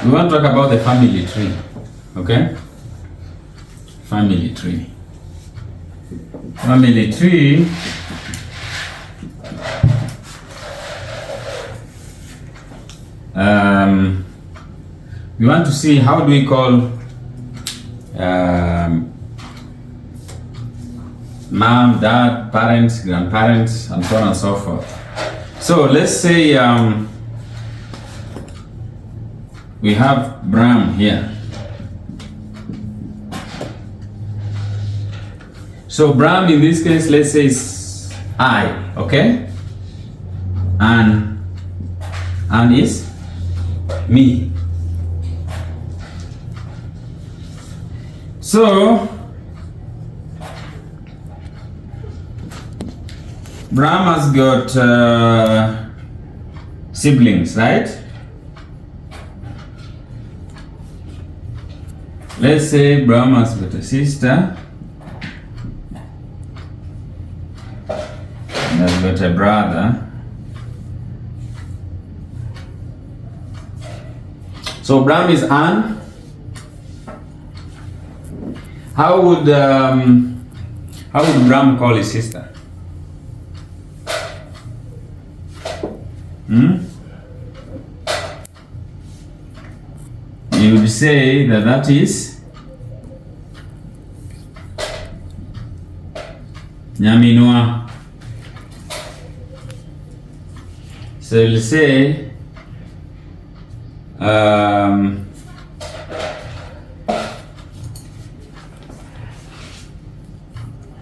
We want to talk about the family tree. Okay? Family tree. Family tree we want to see how do we call mom, dad, parents, grandparents, and so on and so forth. So let's say we have Bram here. So Bram in this case, let's say is I, okay? And is me. So Bram has got siblings, right? Let's say Bram has got a sister and has got a brother. So Bram is Anne. How would Bram call his sister? You would say that is Nyaminwa. So you'll say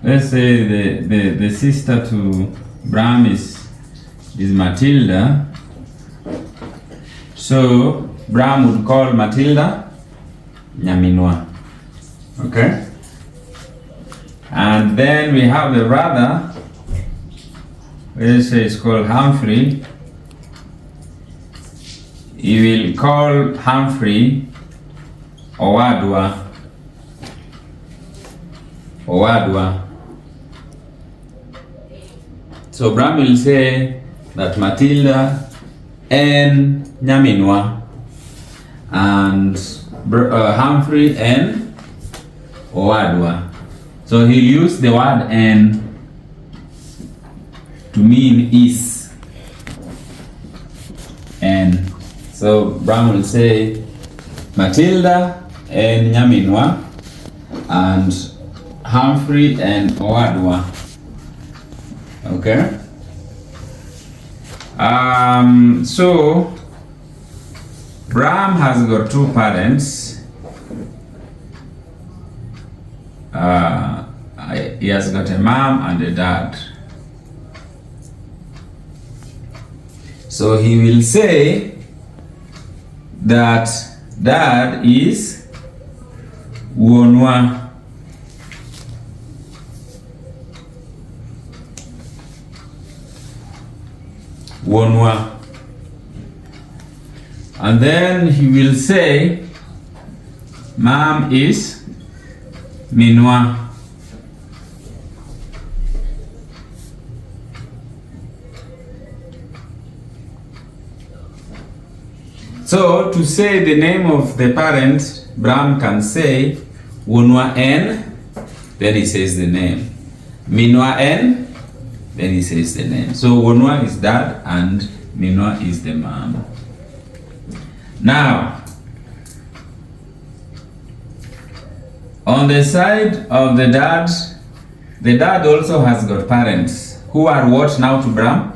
let's say the sister to Bram is Matilda. So Bram would call Matilda Nyaminwa. Okay? And then we have the brother. Let's say it's called Humphrey. He will call Humphrey Owadwa. So Bram will say that Matilda and Nyaminwa and Humphrey and Owadwa. So he'll use the word "and" to mean is. And so Bram will say Matilda and Nyaminwa and Humphrey and Owadwa. Okay. So Bram has got two parents. He has got a mom and a dad. So he will say that dad is Wonwa. And then he will say mom is Minwa. So to say the name of the parent, Bram can say Wonwa N, then he says the name. Minwa N, then he says the name. So Wonwa is dad and Minwa is the mom. Now, on the side of the dad also has got parents who are what now to Bram?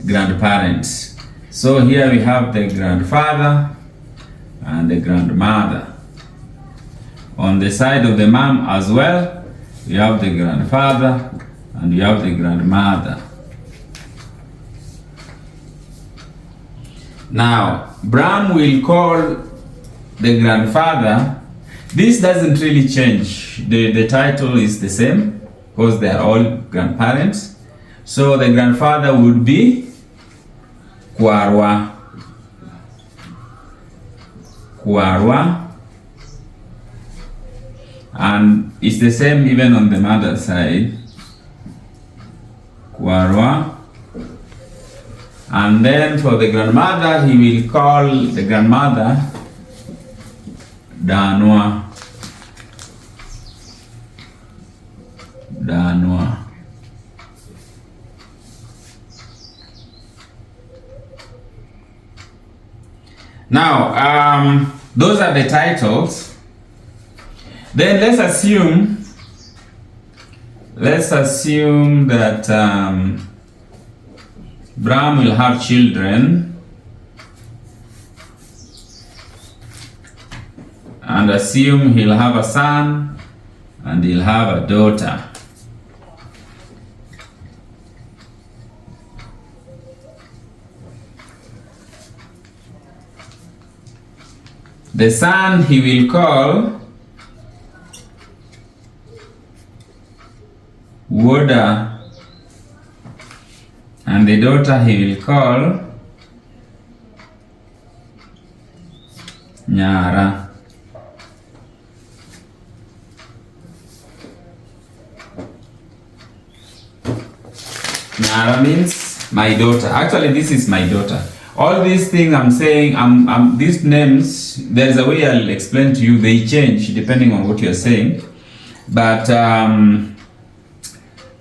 Grandparents. So here we have the grandfather and the grandmother. On the side of the mom as well, we have the grandfather and we have the grandmother. Now, Bram will call the grandfather. This doesn't really change. The title is the same because they are all grandparents. So the grandfather would be Kwarwa. And it's the same even on the mother side. Kwarwa. And then for the grandmother, he will call the grandmother Danwa. Danwa. Now, those are the titles. Then let's assume that Bram will have children, and assume he'll have a son and he'll have a daughter. The son he will call Woda, and the daughter he will call Nyara. Nyara means my daughter. Actually, this is my daughter. All these things I'm saying, these names, there is a way I'll explain to you, they change depending on what you're saying. But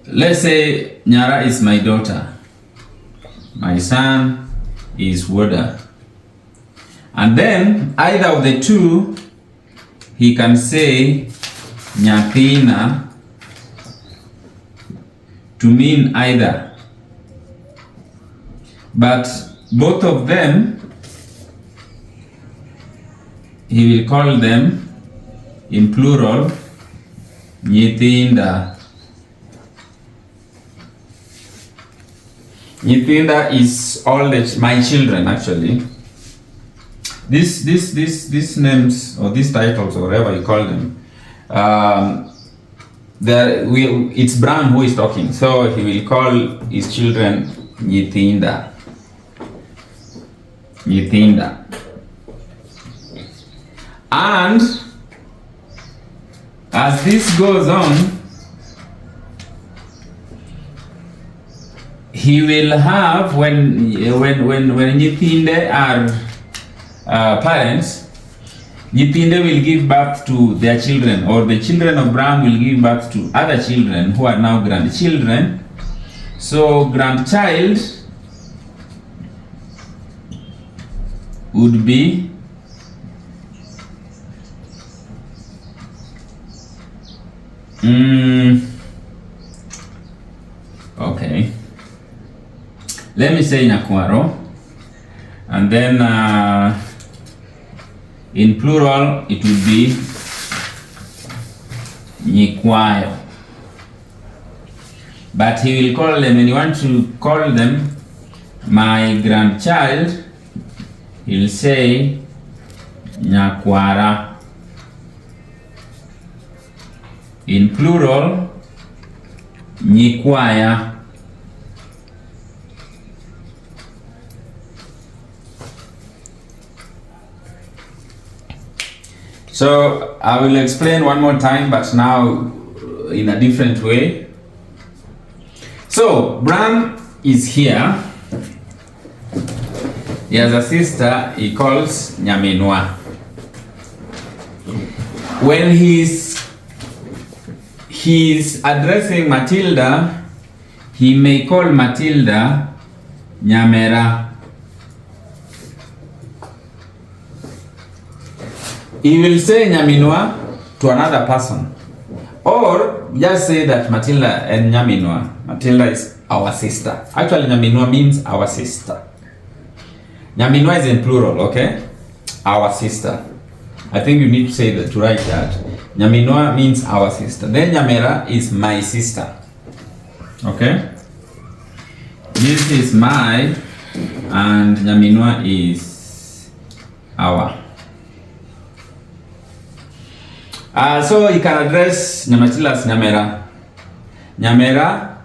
let's say Nyara is my daughter. My son is Woda. And then either of the two, he can say Nyathina to mean either. But both of them, he will call them in plural Nyithinda. Nyithinda is all my children actually. These names or these titles or whatever you call them, it's Bram who is talking, so he will call his children Nyithinda. Nyithinda. And as this goes on, he will have, when Nyithinde are parents, Nyithinde will give birth to their children, or the children of Bram will give birth to other children who are now grandchildren. So grandchild would be okay, let me say Nyakwaro, and then in plural it would be Nyikwayo. But he will call them, when you want to call them my grandchild, he'll say Nyakwara. In plural, Nyikwaya. So I will explain one more time, but now in a different way. So Bram is here. He has a sister he calls Nyamenwa. When he's addressing Matilda, he may call Matilda Nyamera. He will say Nyaminwa to another person, or just say that Matilda and Nyaminwa. Matilda is our sister. Actually, Nyaminwa means our sister. Nyaminwa is in plural, okay? Our sister. I think you need to say that, to write that. Nyaminwa means our sister. Then Nyamera is my sister. Okay? This is my, and Nyaminwa is our. So you can address Nyamatila as Nyamera. Nyamera,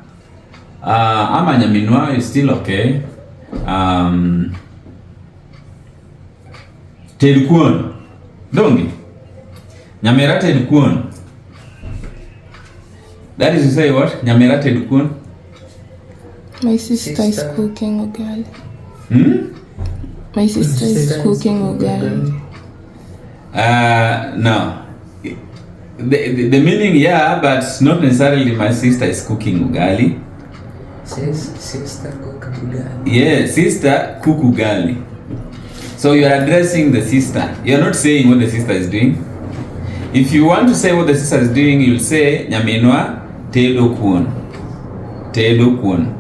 ama Nyaminwa is still okay. Tedkuon. Dongi. Nyamera Tedkuon. That is to say what? Nyamera Tedkuon. My sister is cooking ugali. My sister is cooking ugali. No. The meaning, yeah, but not necessarily my sister is cooking ugali. Says sister cook ugali. Yeah, sister cook ugali. So you are addressing the sister. You are not saying what the sister is doing. If you want to say what the sister is doing, you'll say Nyaminwa tedo kuon. Tedo kuon.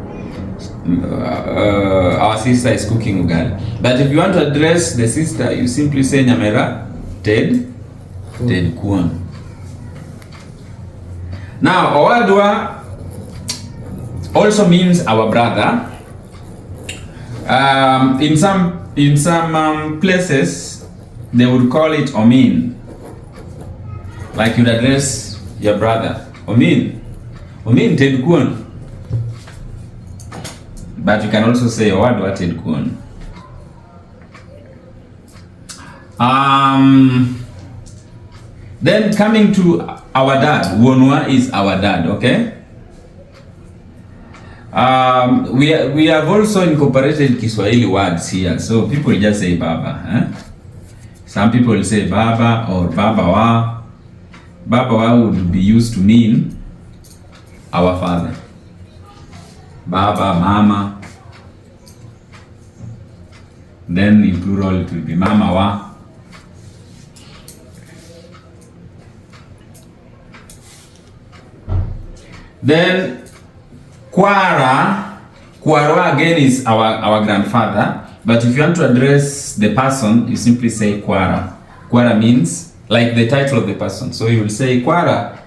Our sister is cooking ugali. But if you want to address the sister, you simply say Nyamera ted kuon. Now, Owadwa also means our brother. In some places, they would call it Omin. Like you'd address your brother. Omin ted kuon. But you can also say Owadwa ted kuon. Then coming to our dad, Wonwa is our dad, okay? We have also incorporated Kiswahili words here, so people just say baba. Some people say baba or babawa. Babawa would be used to mean our father. Baba, mama. Then in plural it will be mama wa. Then Kwara again is our grandfather, but if you want to address the person, you simply say Kwara. Kwara means like the title of the person. So you will say Kwara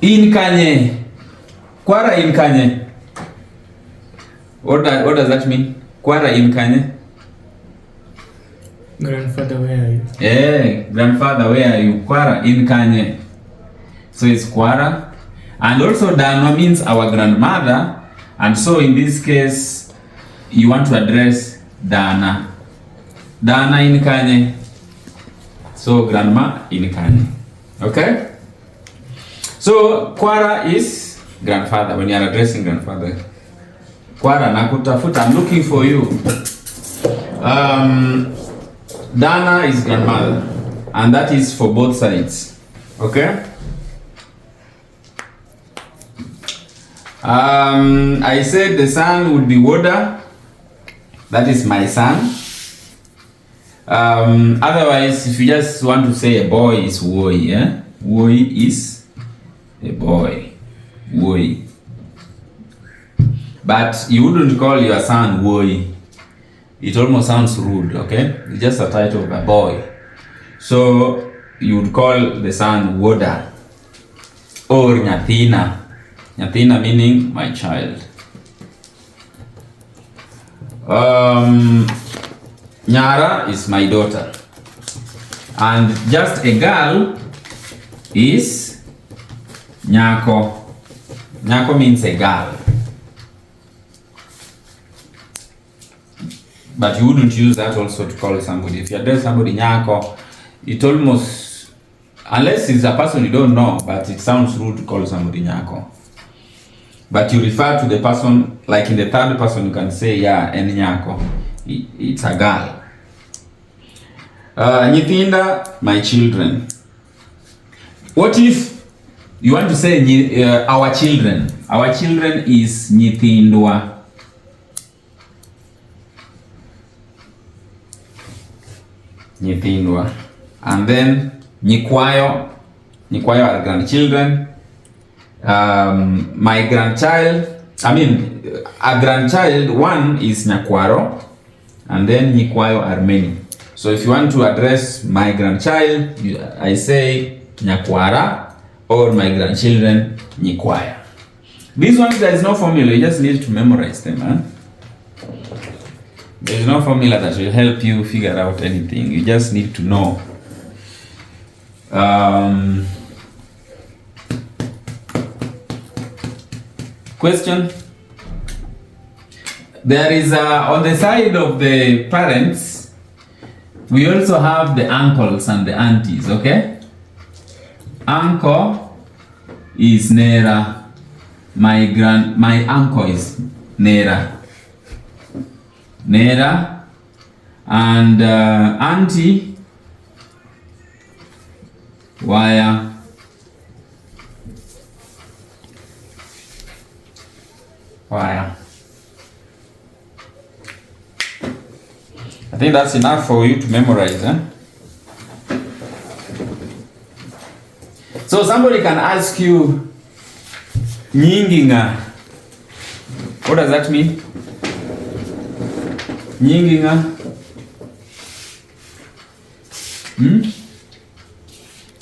inkanye. Kwara inkanye. What does that mean? Kwara inkanye. Grandfather, where are you? Yeah, grandfather, where are you? Kwara inkanye. So it's Kwara. And also Danwa means our grandmother, and so in this case you want to address Dana. Dana inkanye. So grandma inkanye. Okay? So Kwara is grandfather when you are addressing grandfather. Kwara nakutafuta, I'm looking for you. Dana is grandmother, and that is for both sides. Okay? I said the son would be Woda. That is my son. Otherwise, if you just want to say a boy is Woi, yeah? Woi is a boy. Woi. But you wouldn't call your son Woi. It almost sounds rude, okay? It's just a title of a boy. So you would call the son Woda or Nyathina. Nyathina meaning my child. Nyara is my daughter. And just a girl is Nyako. Nyako means a girl. But you wouldn't use that also to call somebody. If you address somebody Nyako, it almost, unless it's a person you don't know, but it sounds rude to call somebody Nyako. But you refer to the person, like in the third person, you can say, yeah, and Nyako. It's a girl. Nyithinda, my children. What if you want to say our children? Our children is Nyithindwa. Nyithindwa. And then Nyikwayo. Nyikwayo are grandchildren. My grandchild, a grandchild, one is Nyakwaro, and then Nyikwayo are many. So if you want to address my grandchild, I say Nyakwara, or my grandchildren, Nyikwaya. These ones, there is no formula, you just need to memorize them. There is no formula that will help you figure out anything, you just need to know. Question? There is on the side of the parents, we also have the uncles and the aunties, okay? Uncle is Nera. My uncle is Nera. Nera. And auntie, waya. Waya. I think that's enough for you to memorize, eh? So somebody can ask you, nyingi nga. What does that mean? Nyingi nga.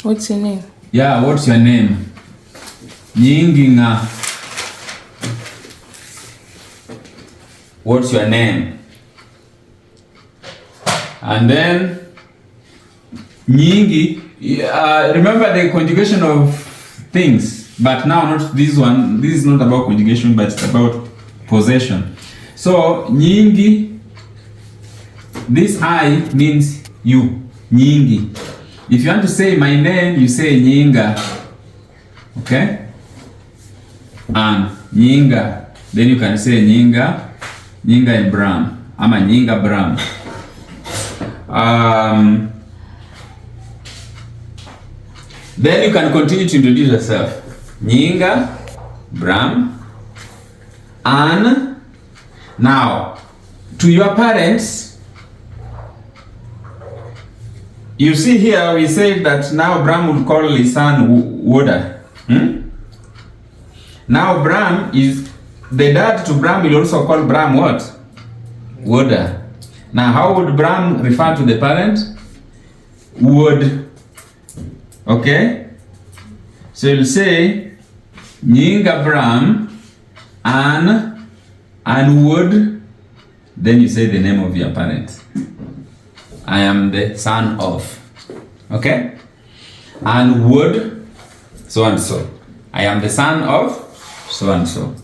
What's your name? Yeah, what's your name? Nyingi nga. What's your name? And then nyingi, remember the conjugation of things, but now not this one. This is not about conjugation, but it's about possession. So nyingi, this I means you, nyingi. If you want to say my name, you say nyinga. Okay? And nyinga. Then you can say nyinga, nyinga in Bram. Ama nyinga Bram. Then you can continue to introduce yourself. Nyinga Bram. And now, to your parents, you see here we said that now Bram would call his son Woda. Now Bram is, the dad to Bram will also call Bram what? Woda. Now how would Bram refer to the parent? Would. Okay? So you'll say nyinga Bram and would, then you say the name of your parent. I am the son of. Okay? And would, so and so. I am the son of so and so.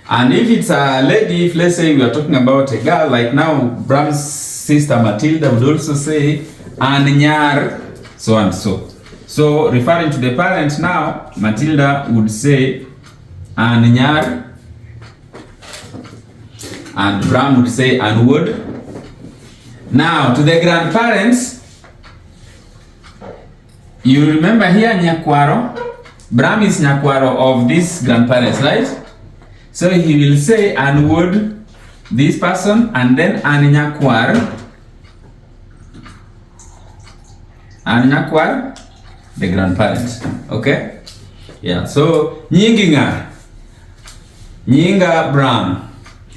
And if it's a lady, if let's say we are talking about a girl, like now Bram's sister Matilda would also say anyar so and so. So referring to the parents now, Matilda would say anyar, and Bram would say would. Now to the grandparents, you remember here nyakwaro. Bram is nyakwaro of these grandparents, right? So he will say would this person, and then nyakwar, the grandparents. Okay? Yeah. So nyingi nga, nyinga Bram,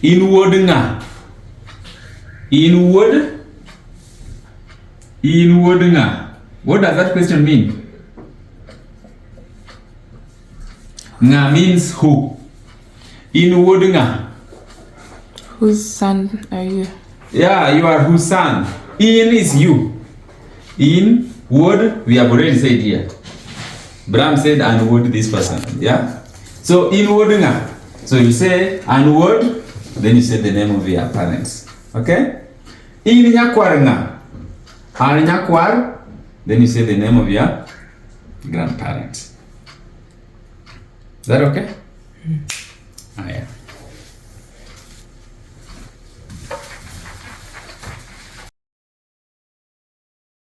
inwood nga, inwood nga. What does that question mean? Nga means who. Inwood nga. Whose son are you? Yeah, you are whose son. In is you. In would, we have already said here. Bram said would this person. Yeah? So inwood nga. So you say would, then you say the name of your parents. Okay? In nyakwar nga. Nyakwar, then you say the name of your grandparents. Is that okay? Ah, yeah.